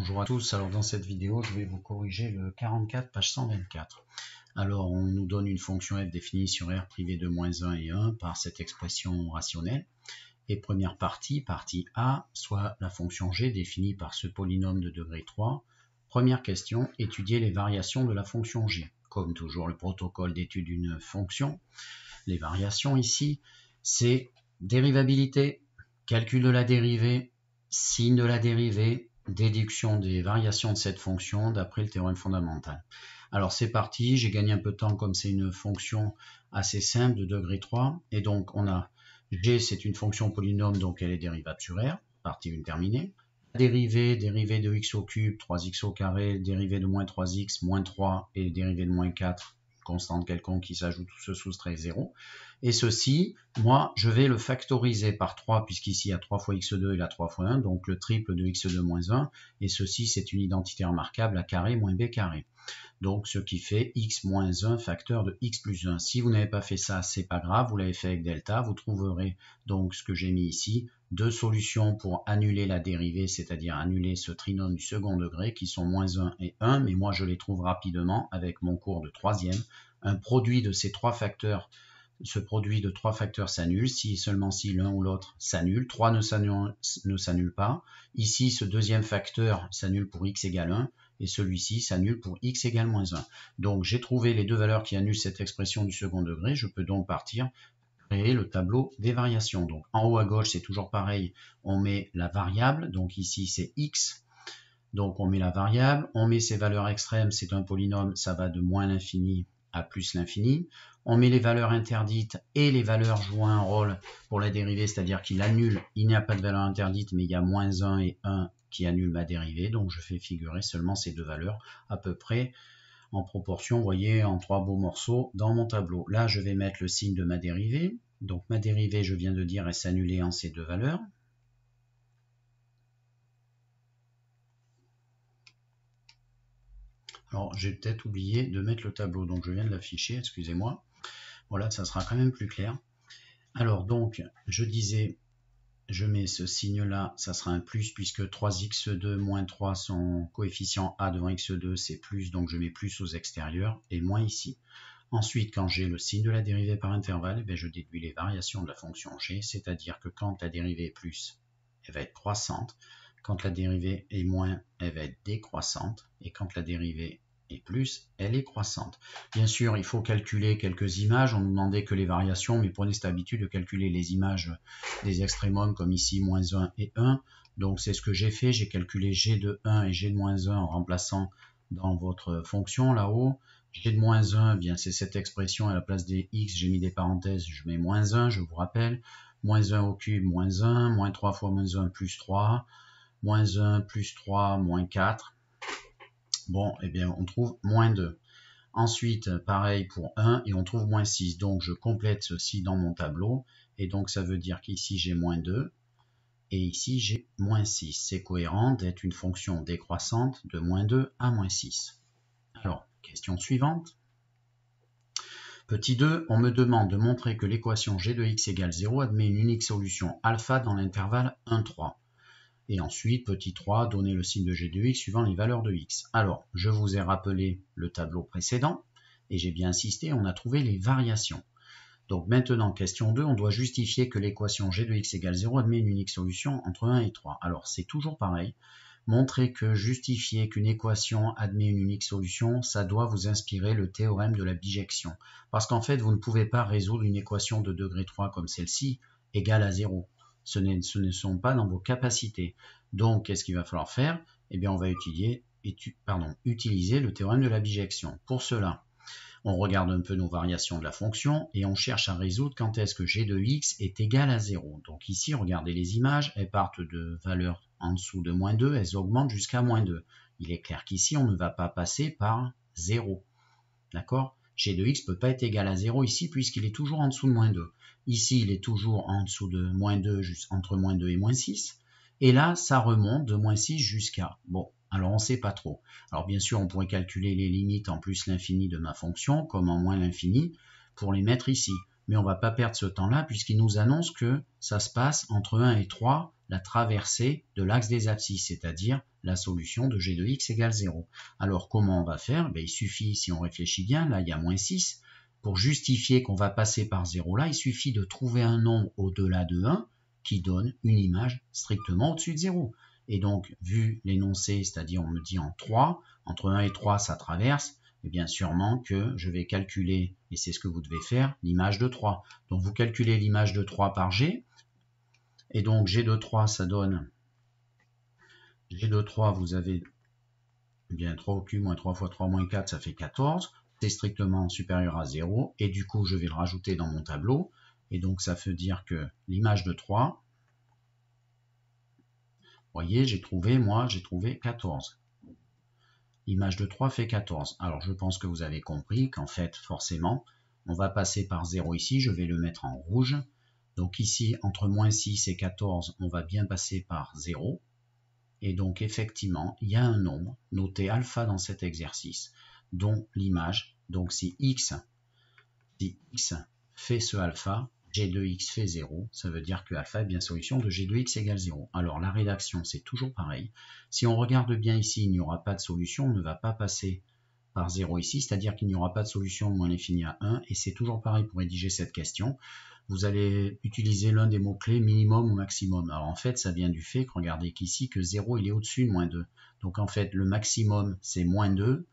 Bonjour à tous, alors dans cette vidéo je vais vous corriger le 44 page 124. Alors on nous donne une fonction f définie sur R privé de -1 et 1 par cette expression rationnelle. Et première partie, partie A, soit la fonction g définie par ce polynôme de degré 3. Première question, étudier les variations de la fonction g. Comme toujours le protocole d'étude d'une fonction, les variations ici, c'est dérivabilité, calcul de la dérivée, signe de la dérivée, déduction des variations de cette fonction d'après le théorème fondamental. Alors c'est parti, j'ai gagné un peu de temps comme c'est une fonction assez simple de degré 3. Et donc on a g, c'est une fonction polynôme, donc elle est dérivable sur R, partie 1 terminée. Dérivée de x au cube, 3x au carré, dérivée de moins 3x, moins 3 et dérivée de moins 4, constante quelconque qui s'ajoute ou se soustrait 0. Et ceci, moi, je vais le factoriser par 3, puisqu'ici il y a 3 fois x2 et là 3 fois 1, donc le triple de x2 moins 1. Et ceci, c'est une identité remarquable, a carré moins b carré. Donc ce qui fait x moins 1 facteur de x plus 1. Si vous n'avez pas fait ça, c'est pas grave, vous l'avez fait avec delta, vous trouverez donc ce que j'ai mis ici, deux solutions pour annuler la dérivée, c'est-à-dire annuler ce trinôme du second degré qui sont moins 1 et 1, mais moi je les trouve rapidement avec mon cours de troisième. Un produit de ces trois facteurs, ce produit de trois facteurs s'annule, seulement si l'un ou l'autre s'annule. 3 ne s'annule pas. Ici, ce deuxième facteur s'annule pour x égale 1. Et celui-ci s'annule pour x égale moins 1. Donc j'ai trouvé les deux valeurs qui annulent cette expression du second degré. Je peux donc partir créer le tableau des variations. Donc en haut à gauche, c'est toujours pareil. On met la variable. Donc ici, c'est x. Donc on met la variable. On met ses valeurs extrêmes. C'est un polynôme. Ça va de moins l'infini à plus l'infini. On met les valeurs interdites et les valeurs jouant un rôle pour la dérivée, c'est-à-dire qu'il annule, il n'y a pas de valeur interdite, mais il y a moins 1 et 1 qui annulent ma dérivée, donc je fais figurer seulement ces deux valeurs à peu près en proportion, vous voyez, en trois beaux morceaux dans mon tableau. Là, je vais mettre le signe de ma dérivée, donc ma dérivée, je viens de dire, est s'annuler en ces deux valeurs. Alors, j'ai peut-être oublié de mettre le tableau, donc je viens de l'afficher, excusez-moi. Voilà, ça sera quand même plus clair. Alors, donc, je disais, je mets ce signe-là, ça sera un plus, puisque 3x2 moins 3, son coefficient a devant x2, c'est plus, donc je mets plus aux extérieurs, et moins ici. Ensuite, quand j'ai le signe de la dérivée par intervalle, je déduis les variations de la fonction g, c'est-à-dire que quand la dérivée est plus, elle va être croissante, quand la dérivée est moins, elle va être décroissante, et quand la dérivée est plus, elle est croissante. Bien sûr, il faut calculer quelques images, on nous demandait que les variations, mais prenez cette habitude de calculer les images des extrémums, comme ici, moins 1 et 1. Donc c'est ce que j'ai fait, j'ai calculé g de 1 et g de moins 1 en remplaçant dans votre fonction là-haut. G de moins 1, bien c'est cette expression, à la place des x, j'ai mis des parenthèses, je mets moins 1, je vous rappelle. Moins 1 au cube, moins 1, moins 3 fois moins 1, plus 3, moins 1, plus 3, moins 4. Bon, eh bien, on trouve moins 2. Ensuite, pareil pour 1, et on trouve moins 6. Donc, je complète ceci dans mon tableau, et donc ça veut dire qu'ici, j'ai moins 2, et ici, j'ai moins 6. C'est cohérent d'être une fonction décroissante de moins 2 à moins 6. Alors, question suivante. Petit 2, on me demande de montrer que l'équation g de x égale 0 admet une unique solution alpha dans l'intervalle 1, 3. Et ensuite, petit 3, donner le signe de g de x suivant les valeurs de x. Alors, je vous ai rappelé le tableau précédent, et j'ai bien insisté, on a trouvé les variations. Donc maintenant, question 2, on doit justifier que l'équation g de x égale 0 admet une unique solution entre 1 et 3. Alors, c'est toujours pareil. Montrer que justifier qu'une équation admet une unique solution, ça doit vous inspirer le théorème de la bijection. Parce qu'en fait, vous ne pouvez pas résoudre une équation de degré 3 comme celle-ci, égale à 0. Ce ne sont pas dans vos capacités. Donc, qu'est-ce qu'il va falloir faire? Eh bien, on va utiliser le théorème de la bijection. Pour cela, on regarde un peu nos variations de la fonction et on cherche à résoudre quand est-ce que g de x est égal à 0. Donc ici, regardez les images, elles partent de valeurs en dessous de moins 2, elles augmentent jusqu'à moins 2. Il est clair qu'ici, on ne va pas passer par 0. D'accord? G de x ne peut pas être égal à 0 ici puisqu'il est toujours en dessous de moins 2. Ici, il est toujours en dessous de moins 2, entre moins 2 et moins 6. Et là, ça remonte de moins 6 jusqu'à... Bon, alors on ne sait pas trop. Alors bien sûr, on pourrait calculer les limites en plus l'infini de ma fonction, comme en moins l'infini, pour les mettre ici. mais on ne va pas perdre ce temps-là puisqu'il nous annonce que ça se passe entre 1 et 3, la traversée de l'axe des abscisses, c'est-à-dire la solution de g de x égale 0. Alors comment on va faire? Il suffit, si on réfléchit bien, là il y a moins 6, pour justifier qu'on va passer par 0 là, il suffit de trouver un nombre au-delà de 1 qui donne une image strictement au-dessus de 0. Et donc, vu l'énoncé, c'est-à-dire on me dit en 3, entre 1 et 3 ça traverse, eh bien sûrement que je vais calculer, et c'est ce que vous devez faire, l'image de 3. Donc vous calculez l'image de 3 par g, et donc g de 3 ça donne, g de 3 vous avez bien 3 au cube moins 3 fois 3 moins 4, ça fait 14, c'est strictement supérieur à 0, et du coup je vais le rajouter dans mon tableau, et donc ça veut dire que l'image de 3, vous voyez, j'ai trouvé 14. L'image de 3 fait 14. Alors je pense que vous avez compris qu'en fait, forcément, on va passer par 0 ici, je vais le mettre en rouge. Donc ici, entre moins 6 et 14, on va bien passer par 0. Et donc effectivement, il y a un nombre noté alpha dans cet exercice, dont l'image, donc si x fait ce alpha, g de x fait 0, ça veut dire que alpha est bien solution de g de x égale 0. Alors la rédaction, c'est toujours pareil. Si on regarde bien ici, il n'y aura pas de solution, on ne va pas passer par 0 ici, c'est-à-dire qu'il n'y aura pas de solution de moins l'infini à 1, et c'est toujours pareil pour rédiger cette question. Vous allez utiliser l'un des mots-clés minimum ou maximum. Alors en fait, ça vient du fait que, regardez qu'ici, que 0, il est au-dessus de moins 2. Donc en fait, le maximum, c'est moins 2,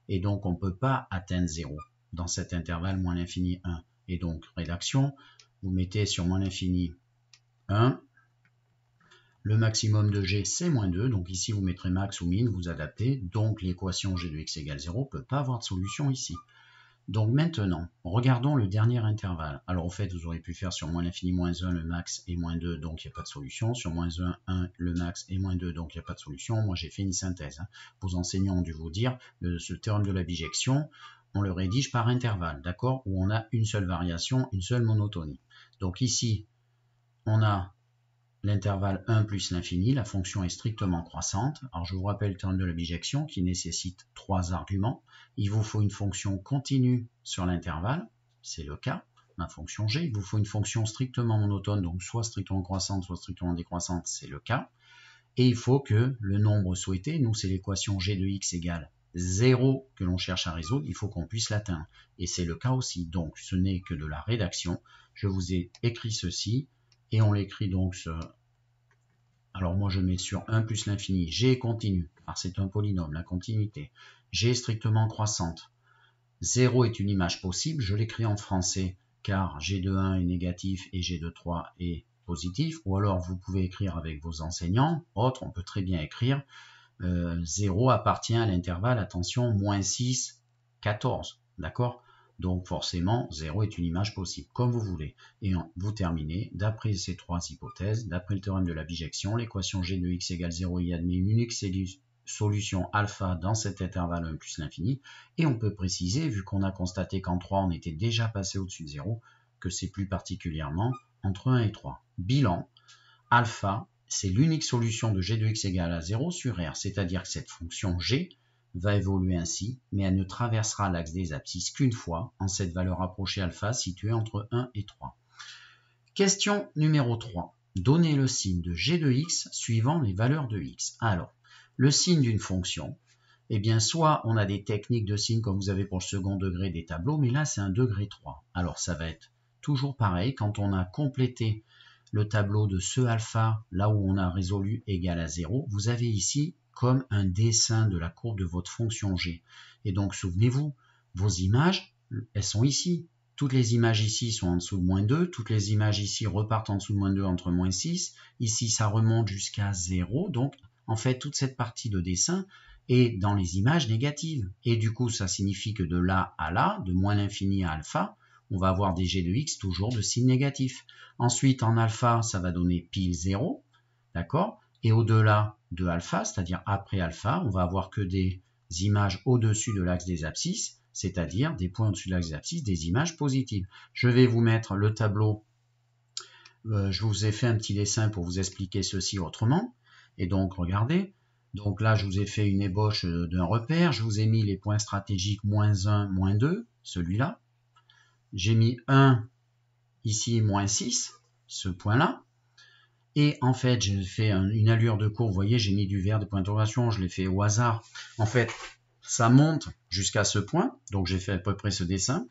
et donc on ne peut pas atteindre 0 dans cet intervalle moins l'infini 1. Et donc, rédaction, vous mettez sur moins l'infini 1, le maximum de g c'est moins 2, donc ici vous mettrez max ou min, vous adaptez, donc l'équation g de x égale 0 ne peut pas avoir de solution ici. Donc maintenant, regardons le dernier intervalle. Alors en fait, vous auriez pu faire sur moins l'infini moins 1, le max est moins 2, donc il n'y a pas de solution. Sur moins 1, 1, le max est moins 2, donc il n'y a pas de solution. Moi j'ai fait une synthèse. Vos enseignants ont dû vous dire, ce théorème de la bijection, on le rédige par intervalle, d'accord? Où on a une seule variation, une seule monotonie. Donc ici, on a l'intervalle 1 plus l'infini, la fonction est strictement croissante. Alors je vous rappelle le théorème de la bijection qui nécessite 3 arguments. Il vous faut une fonction continue sur l'intervalle, c'est le cas, ma fonction g. Il vous faut une fonction strictement monotone, donc soit strictement croissante, soit strictement décroissante, c'est le cas. Et il faut que le nombre souhaité, nous c'est l'équation g de x égale 0 que l'on cherche à résoudre, il faut qu'on puisse l'atteindre. Et c'est le cas aussi, donc ce n'est que de la rédaction. Je vous ai écrit ceci, et on l'écrit donc alors moi je mets sur 1 plus l'infini, g est continu, car c'est un polynôme, la continuité. G est strictement croissante. 0 est une image possible, je l'écris en français, car g de 1 est négatif et g de 3 est positif. Ou alors vous pouvez écrire avec vos enseignants, autres, on peut très bien écrire 0 appartient à l'intervalle, attention, moins 6, 14, d'accord? Donc forcément, 0 est une image possible, comme vous voulez. Et vous terminez, d'après ces 3 hypothèses, d'après le théorème de la bijection, l'équation g de x égale 0 y admet une unique solution alpha dans cet intervalle 1 plus l'infini. Et on peut préciser, vu qu'on a constaté qu'en 3, on était déjà passé au-dessus de 0, que c'est plus particulièrement entre 1 et 3. Bilan, alpha, c'est l'unique solution de g de x égale à 0 sur R, c'est-à-dire que cette fonction g va évoluer ainsi, mais elle ne traversera l'axe des abscisses qu'une fois en cette valeur approchée alpha située entre 1 et 3. Question numéro 3. Donnez le signe de g de x suivant les valeurs de x. Alors, le signe d'une fonction, eh bien soit on a des techniques de signes comme vous avez pour le second degré des tableaux, mais là c'est un degré 3. Alors ça va être toujours pareil, quand on a complété le tableau de ce alpha, là où on a résolu égal à 0, vous avez ici comme un dessin de la courbe de votre fonction g. Et donc, souvenez-vous, vos images, elles sont ici. Toutes les images ici sont en dessous de moins 2, toutes les images ici repartent en dessous de moins 2 entre moins 6. Ici, ça remonte jusqu'à 0. Donc, en fait, toute cette partie de dessin est dans les images négatives. Et du coup, ça signifie que de là à là, de moins l'infini à alpha, on va avoir des g de x toujours de signe négatif. Ensuite, en alpha, ça va donner pile 0, d'accord? Et au-delà de alpha, c'est-à-dire après alpha, on va avoir que des images au-dessus de l'axe des abscisses, c'est-à-dire des points au-dessus de l'axe des abscisses, des images positives. Je vais vous mettre le tableau, je vous ai fait un petit dessin pour vous expliquer ceci autrement. Et donc, regardez, donc là, je vous ai fait une ébauche d'un repère, je vous ai mis les points stratégiques moins 1, moins 2, celui-là. J'ai mis 1 ici moins 6, ce point-là. Et en fait, j'ai fait une allure de courbe. Vous voyez, j'ai mis du vert, des points d'interrogation, je l'ai fait au hasard. En fait, ça monte jusqu'à ce point. Donc, j'ai fait à peu près ce dessin.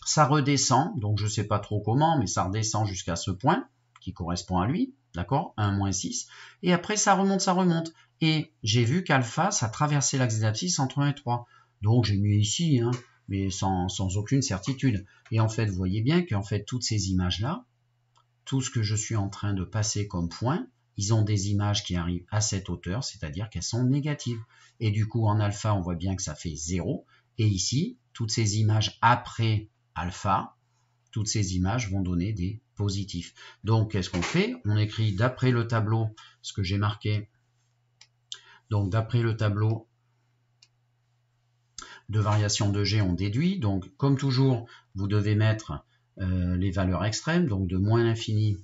Ça redescend, donc je ne sais pas trop comment, mais ça redescend jusqu'à ce point qui correspond à lui. D'accord, 1, moins 6. Et après, ça remonte, ça remonte. Et j'ai vu qu'alpha, ça traversait l'axe des abscisses entre 1 et 3. Donc, j'ai mis ici, hein, mais sans aucune certitude. Et en fait, vous voyez bien qu'en fait, toutes ces images-là, tout ce que je suis en train de passer comme point, ils ont des images qui arrivent à cette hauteur, c'est-à-dire qu'elles sont négatives. Et du coup, en alpha, on voit bien que ça fait 0. Et ici, toutes ces images après alpha, toutes ces images vont donner des positifs. Donc, qu'est-ce qu'on fait? On écrit d'après le tableau, ce que j'ai marqué. Donc, d'après le tableau de variation de G, on déduit. Donc, comme toujours, vous devez mettre les valeurs extrêmes, donc de moins l'infini,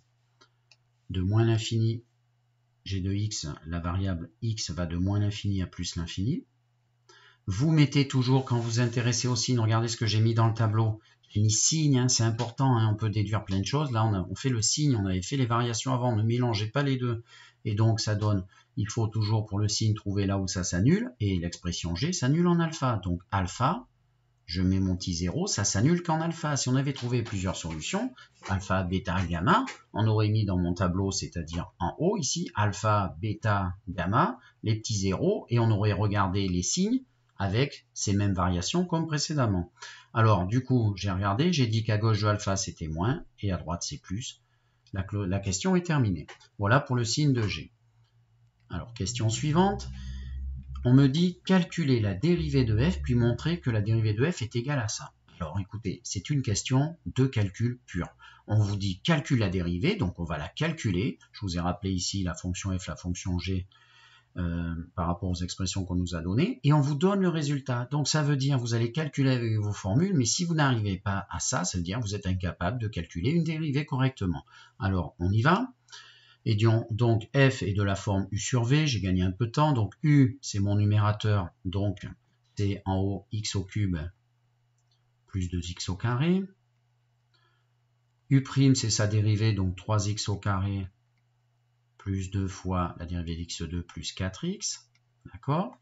G de x, la variable x va de moins l'infini à plus l'infini. Vous mettez toujours, quand vous vous intéressez au signe, regardez ce que j'ai mis dans le tableau. J'ai mis signe, hein, c'est important, hein, on peut déduire plein de choses. Là, on fait le signe, on avait fait les variations avant, ne mélangez pas les deux. Et donc, ça donne, il faut toujours pour le signe trouver là où ça s'annule, et l'expression G s'annule en alpha. Donc, alpha, je mets mon petit 0, ça s'annule qu'en alpha. Si on avait trouvé plusieurs solutions, alpha, bêta, gamma, on aurait mis dans mon tableau, c'est-à-dire en haut ici, alpha, bêta, gamma, les petits zéros, et on aurait regardé les signes avec ces mêmes variations comme précédemment. Alors, du coup, j'ai regardé, j'ai dit qu'à gauche de alpha, c'était moins, et à droite, c'est plus. La question est terminée. Voilà pour le signe de G. Alors, question suivante. On me dit calculer la dérivée de f, puis montrer que la dérivée de f est égale à ça. Alors écoutez, c'est une question de calcul pur. On vous dit calcule la dérivée, donc on va la calculer. Je vous ai rappelé ici la fonction f, la fonction g, par rapport aux expressions qu'on nous a données, et on vous donne le résultat. Donc ça veut dire vous allez calculer avec vos formules, mais si vous n'arrivez pas à ça, ça veut dire que vous êtes incapable de calculer une dérivée correctement. Alors on y va. Et donc f est de la forme u sur v, j'ai gagné un peu de temps, donc u c'est mon numérateur, donc c'est en haut x au cube plus 2x au carré. U' c'est sa dérivée, donc 3x au carré plus 2 fois la dérivée d'x2 plus 4x. D'accord.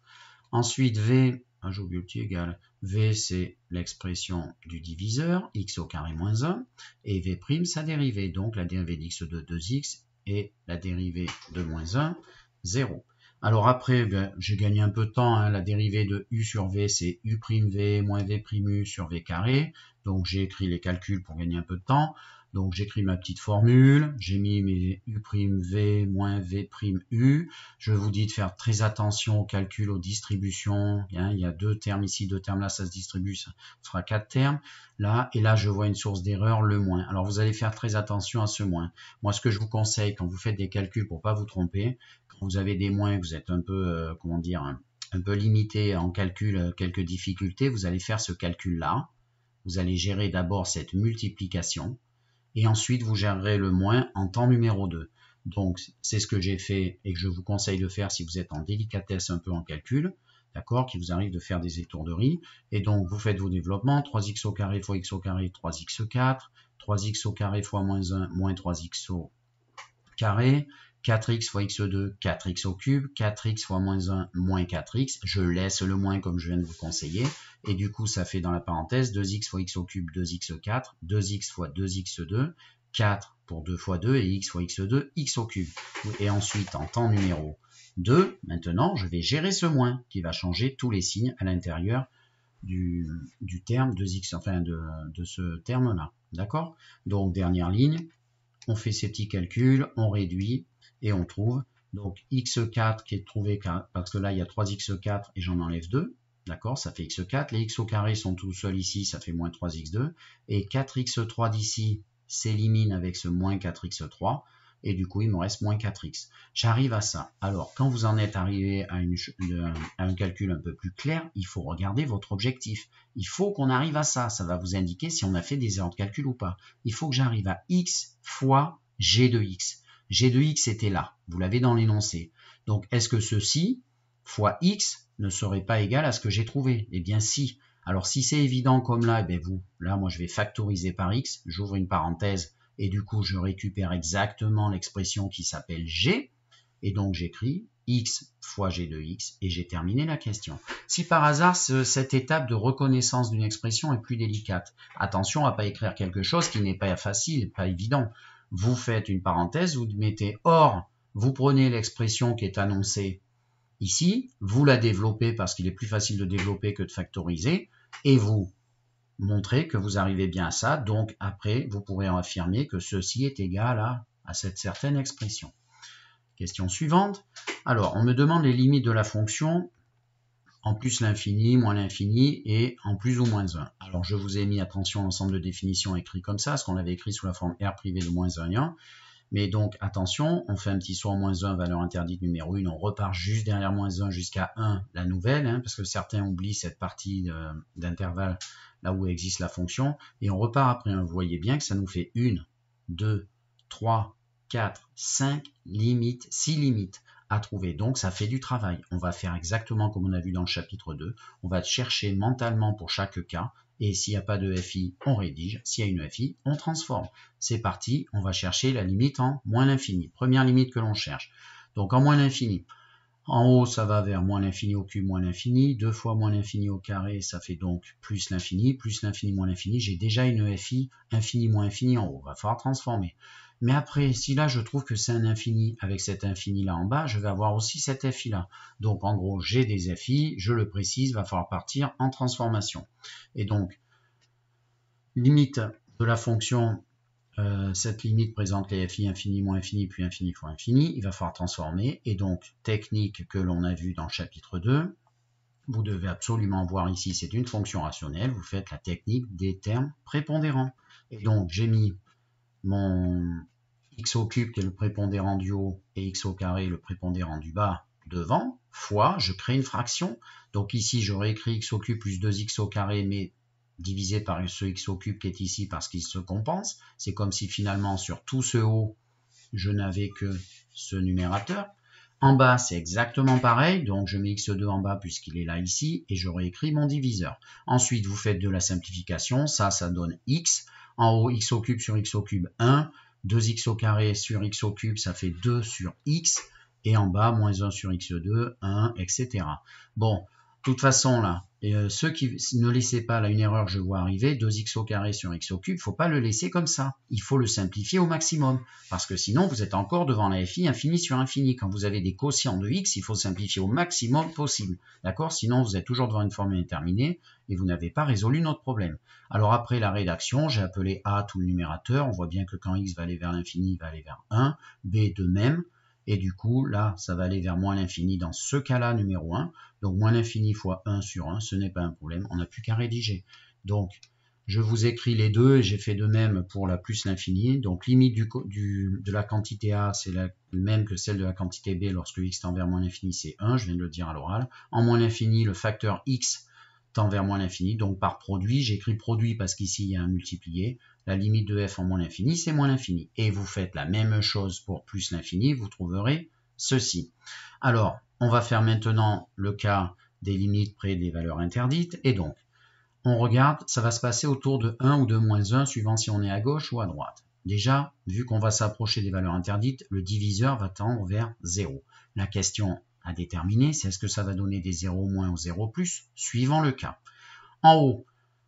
Ensuite v, j'ai oublié le petit égal, v c'est l'expression du diviseur, x au carré moins 1, et v' sa dérivée, donc la dérivée d'x2 2x, et la dérivée de moins 1, 0. Alors après, j'ai gagné un peu de temps, hein, la dérivée de u sur v, c'est u'v moins v'u sur v carré. Donc j'ai écrit les calculs pour gagner un peu de temps. Donc j'écris ma petite formule, j'ai mis mes u'v moins v'u. Je vous dis de faire très attention aux calculs, aux distributions. Hein, il y a deux termes ici, deux termes là, ça se distribue, ça fera 4 termes. Là, et là, je vois une source d'erreur, le moins. Alors vous allez faire très attention à ce moins. Moi, ce que je vous conseille, quand vous faites des calculs pour pas vous tromper, quand vous avez des moins, vous êtes un peu, comment dire, un peu limité en calcul, quelques difficultés, vous allez faire ce calcul-là. Vous allez gérer d'abord cette multiplication. Et ensuite, vous gérerez le moins en temps numéro 2. Donc, c'est ce que j'ai fait et que je vous conseille de faire si vous êtes en délicatesse un peu en calcul, d'accord, qu'il vous arrive de faire des étourderies. Et donc, vous faites vos développements, 3x au carré fois x au carré, 3x4, 3x au carré fois moins 1, moins 3x au carré, 4x fois x2, 4x au cube, 4x fois moins 1, moins 4x. Je laisse le moins comme je viens de vous conseiller. Et du coup, ça fait dans la parenthèse 2x fois x au cube, 2x4, 2x fois 2x2, 4 pour 2 fois 2 et x fois x2, x au cube. Et ensuite, en temps numéro 2, maintenant, je vais gérer ce moins qui va changer tous les signes à l'intérieur du terme 2x, enfin de ce terme-là. D'accord? Donc, dernière ligne, on fait ces petits calculs, on réduit et on trouve donc x4 qui est trouvé parce que là il y a 3x4 et j'en enlève 2, d'accord, ça fait x4, les x au carré sont tout seuls ici, ça fait moins 3x2, et 4x3 d'ici s'élimine avec ce moins 4x3, et du coup il me reste moins 4x. J'arrive à ça. Alors quand vous en êtes arrivé à un calcul un peu plus clair, il faut regarder votre objectif. Il faut qu'on arrive à ça, ça va vous indiquer si on a fait des erreurs de calcul ou pas. Il faut que j'arrive à x fois g de x. G de x était là, vous l'avez dans l'énoncé. Donc est-ce que ceci fois x ne serait pas égal à ce que j'ai trouvé? Eh bien si. Alors si c'est évident comme là, eh bien là moi je vais factoriser par x, j'ouvre une parenthèse et du coup je récupère exactement l'expression qui s'appelle g, et donc j'écris x fois g de x et j'ai terminé la question. Si par hasard cette étape de reconnaissance d'une expression est plus délicate, attention à ne pas écrire quelque chose qui n'est pas facile, pas évident. Vous faites une parenthèse, vous mettez or, vous prenez l'expression qui est annoncée ici, vous la développez parce qu'il est plus facile de développer que de factoriser, et vous montrez que vous arrivez bien à ça, donc après vous pourrez en affirmer que ceci est égal à cette certaine expression. Question suivante. Alors, on me demande les limites de la fonction en plus l'infini, moins l'infini et en plus ou moins 1. Alors, je vous ai mis, attention, l'ensemble de définitions écrit comme ça, ce qu'on avait écrit sous la forme R privé de moins 1 et 1. Mais donc, attention, on fait un petit saut en moins 1, valeur interdite numéro 1, on repart juste derrière moins 1 jusqu'à 1, la nouvelle, parce que certains oublient cette partie d'intervalle là où existe la fonction, et on repart après 1. Vous voyez bien que ça nous fait 1, 2, 3, 4, 5 limites, 6 limites à trouver. Donc ça fait du travail. On va faire exactement comme on a vu dans le chapitre 2. On va chercher mentalement pour chaque cas. Et s'il n'y a pas de FI, on rédige. S'il y a une FI, on transforme. C'est parti, on va chercher la limite en moins l'infini. Première limite que l'on cherche. Donc en moins l'infini. En haut, ça va vers moins l'infini au cube, moins l'infini. 2 fois moins l'infini au carré, ça fait donc plus l'infini, moins l'infini. J'ai déjà une FI, infini moins infini en haut. Il va falloir transformer. Mais après, si là, je trouve que c'est un infini, avec cet infini-là en bas, je vais avoir aussi cette FI-là. Donc, en gros, j'ai des FI, je le précise, il va falloir partir en transformation. Et donc, limite de la fonction, cette limite présente les FI infini moins infini, puis infini fois infini. Il va falloir transformer. Et donc, technique que l'on a vue dans le chapitre 2, vous devez absolument voir ici, c'est une fonction rationnelle. Vous faites la technique des termes prépondérants. Et donc, j'ai mis mon x au cube qui est le prépondérant du haut et x au carré le prépondérant du bas devant, fois, je crée une fraction. Donc ici, j'aurais écrit x au cube plus 2x au carré, mais divisé par ce x au cube qui est ici parce qu'il se compense. C'est comme si finalement sur tout ce haut, je n'avais que ce numérateur. En bas, c'est exactement pareil, donc je mets x2 en bas puisqu'il est là ici, et j'aurais écrit mon diviseur. Ensuite, vous faites de la simplification, ça donne x. En haut, x au cube sur x au cube, 1. 2x au carré sur x au cube, ça fait 2 sur x. Et en bas, moins 1 sur x2, 1, etc. Bon, de toute façon, là, ceux qui ne laissez pas là une erreur que je vois arriver, 2x au carré sur x au cube, il ne faut pas le laisser comme ça. Il faut le simplifier au maximum. Parce que sinon, vous êtes encore devant la FI infini sur infini. Quand vous avez des quotients de x, il faut simplifier au maximum possible. D'accord? Sinon, vous êtes toujours devant une formule indéterminée et vous n'avez pas résolu notre problème. Alors après la rédaction, j'ai appelé A tout le numérateur. On voit bien que quand x va aller vers l'infini, il va aller vers 1. B de même. Et du coup, là, ça va aller vers moins l'infini dans ce cas-là, numéro 1. Donc, moins l'infini fois 1 sur 1, ce n'est pas un problème. On n'a plus qu'à rédiger. Donc, je vous écris les deux et j'ai fait de même pour la plus l'infini. Donc, limite de la quantité A, c'est la même que celle de la quantité B lorsque x tend vers moins l'infini, c'est 1. Je viens de le dire à l'oral. En moins l'infini, le facteur x tend vers moins l'infini. Donc, par produit, j'écris produit parce qu'ici, il y a un multiplié. La limite de f en moins l'infini, c'est moins l'infini. Et vous faites la même chose pour plus l'infini, vous trouverez ceci. Alors, on va faire maintenant le cas des limites près des valeurs interdites. Et donc, on regarde, ça va se passer autour de 1 ou de moins 1, suivant si on est à gauche ou à droite. Déjà, vu qu'on va s'approcher des valeurs interdites, le diviseur va tendre vers 0. La question à déterminer, c'est est-ce que ça va donner des 0 moins ou 0 plus, suivant le cas. En haut,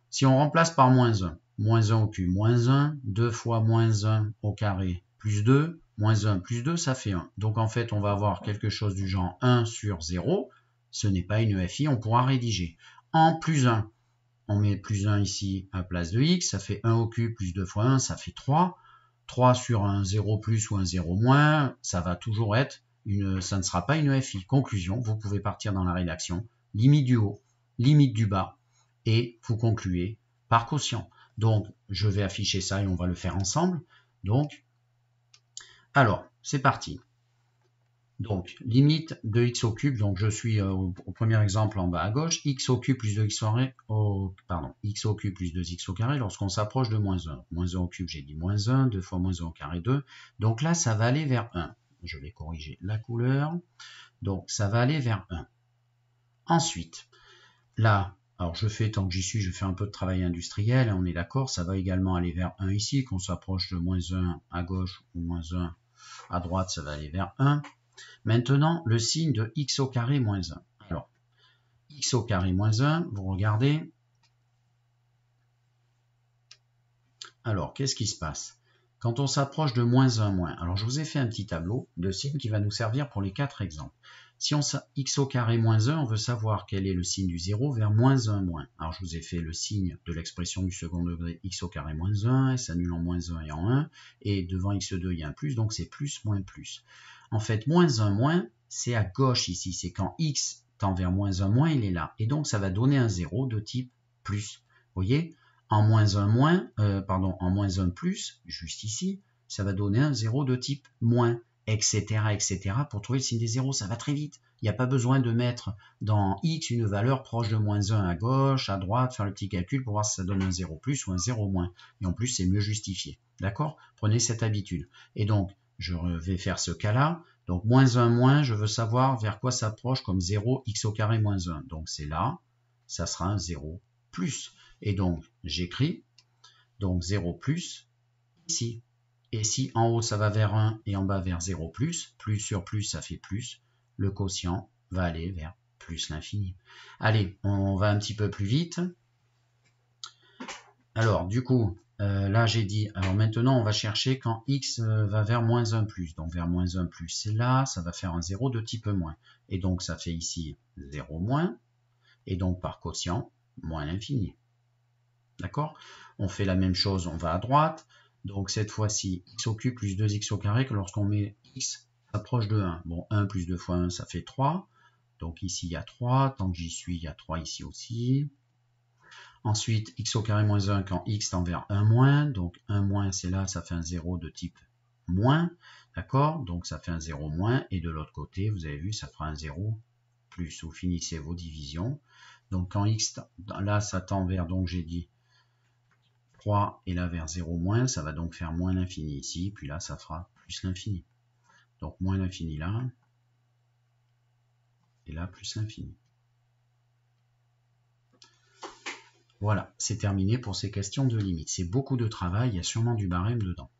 si on remplace par moins 1, moins 1 au cube, moins 1, 2 fois moins 1 au carré, plus 2, moins 1 plus 2, ça fait 1. Donc en fait, on va avoir quelque chose du genre 1 sur 0. Ce n'est pas une FI, on pourra rédiger. En plus 1, on met plus 1 ici à place de x, ça fait 1 au cube plus 2 fois 1, ça fait 3. 3 sur un 0 plus ou un 0 moins, ça va toujours être ça ne sera pas une FI. Conclusion, vous pouvez partir dans la rédaction. Limite du haut, limite du bas, et vous concluez par quotient. Donc, je vais afficher ça et on va le faire ensemble. Donc, alors, c'est parti. Donc, limite de x au cube, donc je suis au premier exemple en bas à gauche, x au cube plus 2x au carré, x au cube plus 2x au carré lorsqu'on s'approche de moins 1. Moins 1 au cube, j'ai dit moins 1, 2 fois moins 1 au carré, 2. Donc là, ça va aller vers 1. Je vais corriger la couleur. Donc, ça va aller vers 1. Ensuite, là, Alors je fais, tant que j'y suis, je fais un peu de travail industriel, on est d'accord, ça va également aller vers 1 ici, qu'on s'approche de moins 1 à gauche ou moins 1 à droite, ça va aller vers 1. Maintenant, le signe de x au carré moins 1. Alors, x au carré moins 1, vous regardez. Alors, qu'est-ce qui se passe? Quand on s'approche de moins 1 moins, alors je vous ai fait un petit tableau de signes qui va nous servir pour les 4 exemples. Si on x au carré moins 1, on veut savoir quel est le signe du 0 vers moins 1 moins. Alors je vous ai fait le signe de l'expression du second degré x au carré moins 1, elle s'annule en moins 1 et en 1, et devant x2 il y a un plus, donc c'est plus moins plus. En fait, moins 1 moins, c'est à gauche ici, c'est quand x tend vers moins 1 moins, il est là. Et donc ça va donner un 0 de type plus. Vous voyez, en moins 1 moins, en moins 1 plus, juste ici, ça va donner un 0 de type moins, etc., etc. Pour trouver le signe des zéros, ça va très vite. Il n'y a pas besoin de mettre dans x une valeur proche de moins 1 à gauche, à droite, faire le petit calcul pour voir si ça donne un 0 plus ou un 0 moins. Et en plus, c'est mieux justifié. D'accord? Prenez cette habitude. Et donc, je vais faire ce cas-là. Donc, moins 1 moins, je veux savoir vers quoi s'approche comme 0, x au carré moins 1. Donc, c'est là, ça sera un 0 plus. Et donc, j'écris, donc 0 plus, ici. Et si en haut, ça va vers 1 et en bas vers 0 plus sur plus, ça fait plus, le quotient va aller vers plus l'infini. Allez, on va un petit peu plus vite. Alors, du coup, là, j'ai dit, alors maintenant, on va chercher quand x va vers moins 1 plus. Donc, vers moins 1 plus, c'est là, ça va faire un 0 de type moins. Et donc, ça fait ici 0 moins. Et donc, par quotient, moins l'infini. D'accord? On fait la même chose, on va à droite. Donc cette fois-ci, x au cube plus 2x au carré, que lorsqu'on met x s'approche de 1. Bon, 1 plus 2 fois 1, ça fait 3. Donc ici, il y a 3. Tant que j'y suis, il y a 3 ici aussi. Ensuite, x au carré moins 1 quand x tend vers 1 moins. Donc 1 moins, c'est là, ça fait un 0 de type moins. D'accord? Donc ça fait un 0 moins. Et de l'autre côté, vous avez vu, ça fera un 0 plus. Vous finissez vos divisions. Donc quand x, là, ça tend vers, donc j'ai dit, 3 et là vers 0 moins, ça va donc faire moins l'infini ici, puis là ça fera plus l'infini. Donc moins l'infini là, et là plus l'infini. Voilà, c'est terminé pour ces questions de limite. C'est beaucoup de travail, il y a sûrement du barème dedans.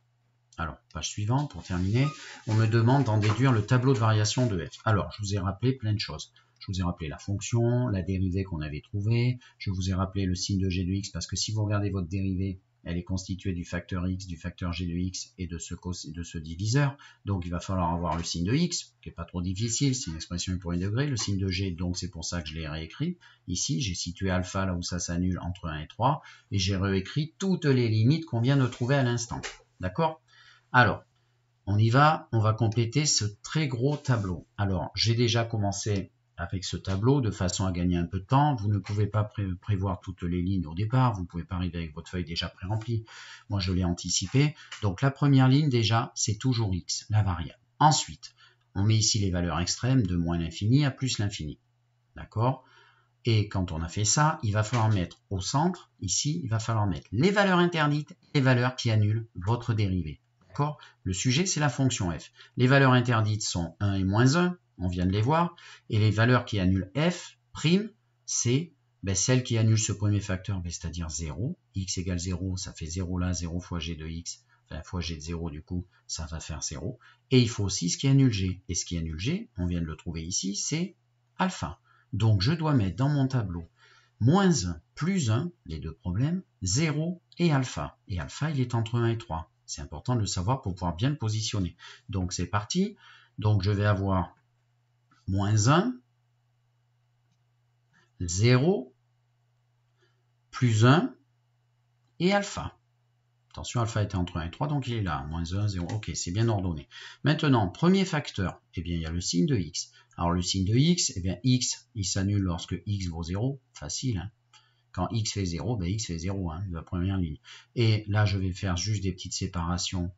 Alors, page suivante, pour terminer, on me demande d'en déduire le tableau de variation de f. Alors, je vous ai rappelé plein de choses. Je vous ai rappelé la fonction, la dérivée qu'on avait trouvée, je vous ai rappelé le signe de g de x, parce que si vous regardez votre dérivée, elle est constituée du facteur x, du facteur g de x et de ce diviseur. Donc il va falloir avoir le signe de x, qui n'est pas trop difficile, c'est une expression pour un degré. Le signe de g, donc c'est pour ça que je l'ai réécrit. Ici, j'ai situé alpha là où ça s'annule entre 1 et 3, et j'ai réécrit toutes les limites qu'on vient de trouver à l'instant. D'accord? Alors, on y va, on va compléter ce très gros tableau. Alors, j'ai déjà commencé avec ce tableau de façon à gagner un peu de temps. Vous ne pouvez pas prévoir toutes les lignes au départ, vous ne pouvez pas arriver avec votre feuille déjà pré-remplie. Moi, je l'ai anticipé. Donc, la première ligne, déjà, c'est toujours x, la variable. Ensuite, on met ici les valeurs extrêmes de moins l'infini à plus l'infini. D'accord? Et quand on a fait ça, il va falloir mettre au centre, ici, il va falloir mettre les valeurs interdites et les valeurs qui annulent votre dérivée. D'accord? Le sujet, c'est la fonction f. Les valeurs interdites sont 1 et moins 1, on vient de les voir, et les valeurs qui annulent f', c'est celle qui annule ce premier facteur, c'est-à-dire 0. X égale 0, ça fait 0 là, 0 fois g de x, enfin fois g de 0 du coup, ça va faire 0. Et il faut aussi ce qui annule g. Et ce qui annule g, on vient de le trouver ici, c'est alpha. Donc je dois mettre dans mon tableau moins 1 plus 1, les deux problèmes, 0 et alpha. Et alpha, il est entre 1 et 3. C'est important de le savoir pour pouvoir bien le positionner. Donc c'est parti. Donc je vais avoir moins 1, 0, plus 1 et alpha. Attention, alpha était entre 1 et 3, donc il est là. Moins 1, 0. Ok, c'est bien ordonné. Maintenant, premier facteur, eh bien, il y a le signe de x. Alors le signe de x, eh bien x, il s'annule lorsque x vaut 0. Facile, hein. Quand x fait 0, x fait 0, hein, la première ligne. Et là, je vais faire juste des petites séparations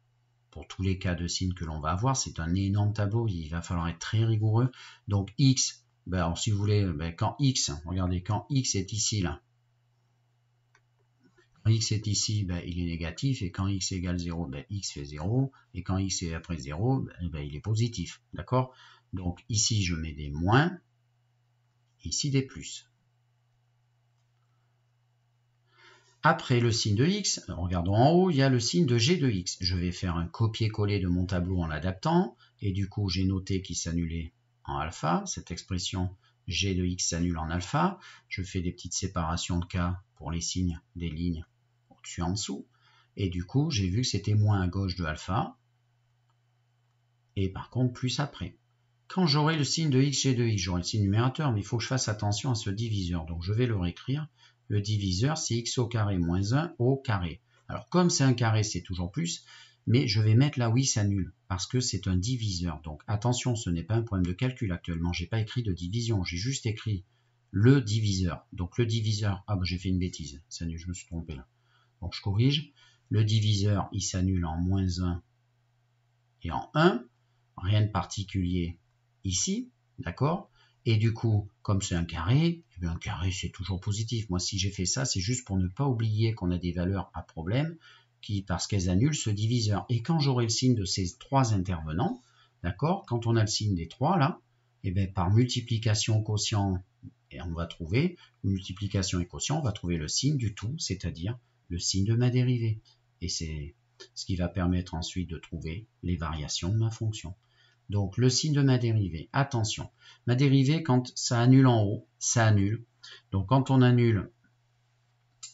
pour tous les cas de signes que l'on va avoir. C'est un énorme tableau, il va falloir être très rigoureux. Donc x, alors, si vous voulez, quand x, regardez, quand x est ici, là, quand x est ici, il est négatif, et quand x égale 0, x fait 0, et quand x est après 0, il est positif, d'accord? Donc ici, je mets des moins, ici des plus. Après le signe de x, regardons en haut, il y a le signe de g de x. Je vais faire un copier-coller de mon tableau en l'adaptant, et du coup j'ai noté qu'il s'annulait en alpha, cette expression g de x s'annule en alpha. Je fais des petites séparations de cas pour les signes des lignes au-dessus en dessous, et du coup j'ai vu que c'était moins à gauche de alpha, et par contre plus après. Quand j'aurai le signe de x, g de x, j'aurai le signe numérateur, mais il faut que je fasse attention à ce diviseur, donc je vais le réécrire. Le diviseur, c'est x au carré moins 1 au carré. Alors, comme c'est un carré, c'est toujours plus, mais je vais mettre là où il s'annule, parce que c'est un diviseur. Donc, attention, ce n'est pas un problème de calcul actuellement. Je n'ai pas écrit de division, j'ai juste écrit le diviseur. Donc, le diviseur, ah, bah, j'ai fait une bêtise, s'annule, je me suis trompé là. Donc, je corrige. Le diviseur, il s'annule en moins 1 et en 1. Rien de particulier ici, d'accord? Et du coup, comme c'est un carré, eh bien un carré c'est toujours positif. Moi, si j'ai fait ça, c'est juste pour ne pas oublier qu'on a des valeurs à problème, parce qu'elles annulent ce diviseur. Et quand j'aurai le signe de ces trois intervenants, d'accord? Quand on a le signe des trois là, eh bien par multiplication quotient, et on va trouver, multiplication et quotient, on va trouver le signe du tout, c'est-à-dire le signe de ma dérivée. Et c'est ce qui va permettre ensuite de trouver les variations de ma fonction. Donc, le signe de ma dérivée, attention, ma dérivée, quand ça annule en haut, ça annule. Donc, quand on annule,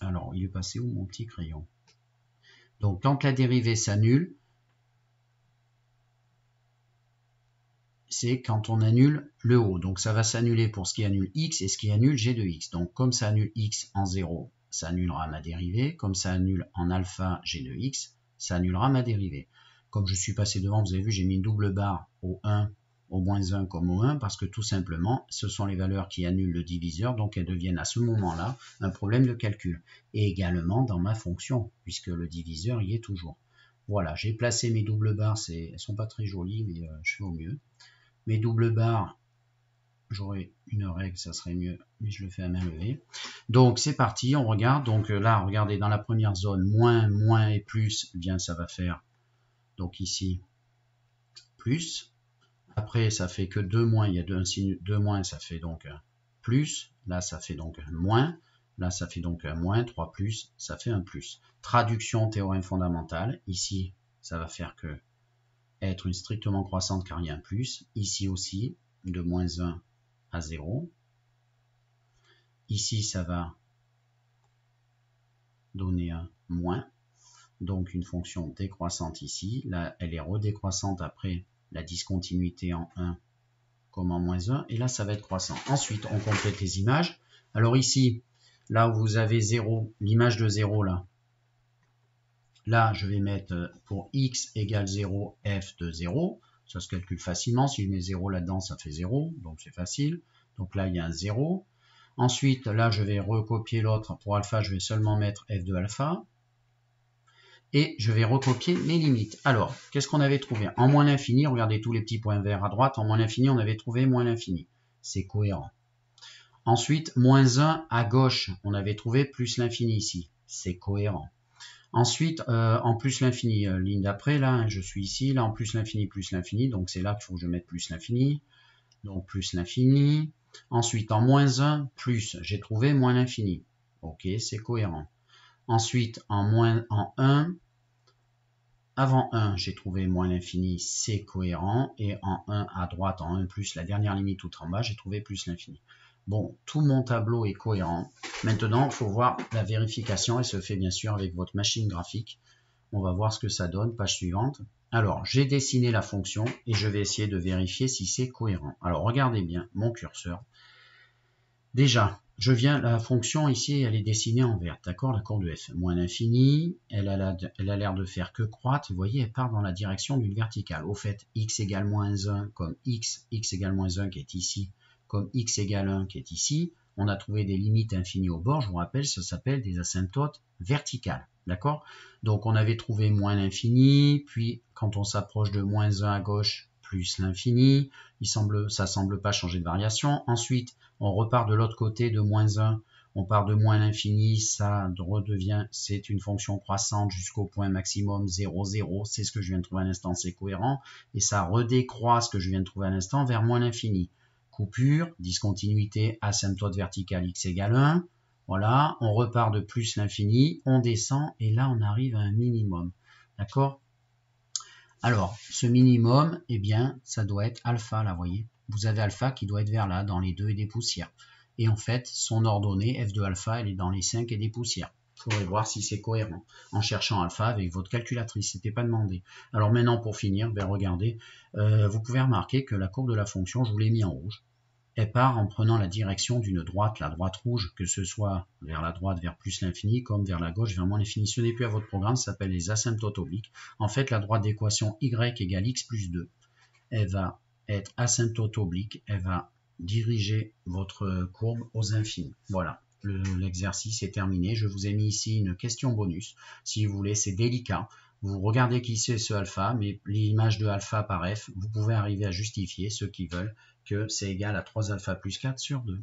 alors, il est passé où mon petit crayon? Donc, quand la dérivée s'annule, c'est quand on annule le haut. Donc, ça va s'annuler pour ce qui annule x et ce qui annule g de x. Donc, comme ça annule x en 0, ça annulera ma dérivée. Comme ça annule en alpha g de x, ça annulera ma dérivée. Comme je suis passé devant, vous avez vu, j'ai mis une double barre au 1, au moins 1 comme au 1, parce que tout simplement, ce sont les valeurs qui annulent le diviseur, donc elles deviennent à ce moment-là un problème de calcul. Et également dans ma fonction, puisque le diviseur y est toujours. Voilà, j'ai placé mes doubles barres, elles sont pas très jolies, mais je fais au mieux. Mes doubles barres, j'aurais une règle, ça serait mieux, mais je le fais à main levée. Donc c'est parti, on regarde. Donc là, regardez, dans la première zone, moins, moins et plus, eh bien ça va faire, donc ici, plus. Après, ça fait que 2 moins, il y a un signe 2 moins, ça fait donc plus. Là, ça fait donc moins. Là, ça fait donc moins. 3 plus, ça fait un plus. Traduction théorème fondamental. Ici, ça va faire que être une strictement croissante car il y a un plus. Ici aussi, de moins 1 à 0. Ici, ça va donner un moins. Donc, une fonction décroissante ici. Là, elle est redécroissante après la discontinuité en 1 comme en moins 1. Et là, ça va être croissant. Ensuite, on complète les images. Alors ici, là où vous avez 0, l'image de 0 là. Là, je vais mettre pour x égale 0, f de 0. Ça se calcule facilement. Si je mets 0 là-dedans, ça fait 0. Donc, c'est facile. Donc là, il y a un 0. Ensuite, là, je vais recopier l'autre. Pour alpha, je vais seulement mettre f de alpha. Et je vais recopier mes limites. Alors, qu'est-ce qu'on avait trouvé? En moins l'infini, regardez tous les petits points verts à droite. En moins l'infini, on avait trouvé moins l'infini. C'est cohérent. Ensuite, moins 1 à gauche, on avait trouvé plus l'infini ici. C'est cohérent. Ensuite, en plus l'infini, ligne d'après, là, hein, je suis ici, là, en plus l'infini, donc c'est là qu'il faut que je mette plus l'infini. Donc, plus l'infini. Ensuite, en moins 1, plus, j'ai trouvé moins l'infini. Ok, c'est cohérent. Ensuite, en 1, avant 1, j'ai trouvé moins l'infini, c'est cohérent. Et en 1 à droite, en 1 plus, la dernière limite tout en bas, j'ai trouvé plus l'infini. Bon, tout mon tableau est cohérent. Maintenant, il faut voir la vérification. Elle se fait bien sûr avec votre machine graphique. On va voir ce que ça donne. Page suivante. Alors, j'ai dessiné la fonction et je vais essayer de vérifier si c'est cohérent. Alors, regardez bien mon curseur. Déjà, la fonction ici, elle est dessinée en vert, d'accord, la courbe de f. Moins l'infini, elle a l'air de faire que croître. Vous voyez, elle part dans la direction d'une verticale. Au fait, x égale moins 1 comme x égale moins 1 qui est ici, comme x égale 1 qui est ici. On a trouvé des limites infinies au bord. Je vous rappelle, ça s'appelle des asymptotes verticales. D'accord? Donc, on avait trouvé moins l'infini, puis quand on s'approche de moins 1 à gauche, plus l'infini. Ça semble pas changer de variation. Ensuite, on repart de l'autre côté de moins 1. On part de moins l'infini, ça redevient, c'est une fonction croissante jusqu'au point maximum 0, 0. C'est ce que je viens de trouver à l'instant, c'est cohérent. Et ça redécroît ce que je viens de trouver à l'instant vers moins l'infini. Coupure, discontinuité, asymptote verticale x égale 1. Voilà, on repart de plus l'infini, on descend et là on arrive à un minimum. D'accord? Alors, ce minimum, eh bien, ça doit être alpha, là, vous voyez. Vous avez alpha qui doit être vers là, dans les 2 et des poussières. Et en fait, son ordonnée, f de alpha, elle est dans les 5 et des poussières. Il faudrait voir si c'est cohérent. En cherchant alpha avec votre calculatrice, c'était pas demandé. Alors maintenant, pour finir, ben regardez, vous pouvez remarquer que la courbe de la fonction, je vous l'ai mis en rouge. Elle part en prenant la direction d'une droite, la droite rouge, que ce soit vers la droite, vers plus l'infini, comme vers la gauche, vers moins l'infini. Ce n'est plus à votre programme, ça s'appelle les asymptotes obliques. En fait, la droite d'équation y égale x plus 2, elle va être asymptote oblique, elle va diriger votre courbe aux infinis. Voilà, l'exercice est terminé. Je vous ai mis ici une question bonus. Si vous voulez, c'est délicat. Vous regardez qui c'est ce alpha, mais l'image de alpha par f, vous pouvez arriver à justifier, ceux qui veulent, que c'est égal à 3 alpha plus 4 sur 2.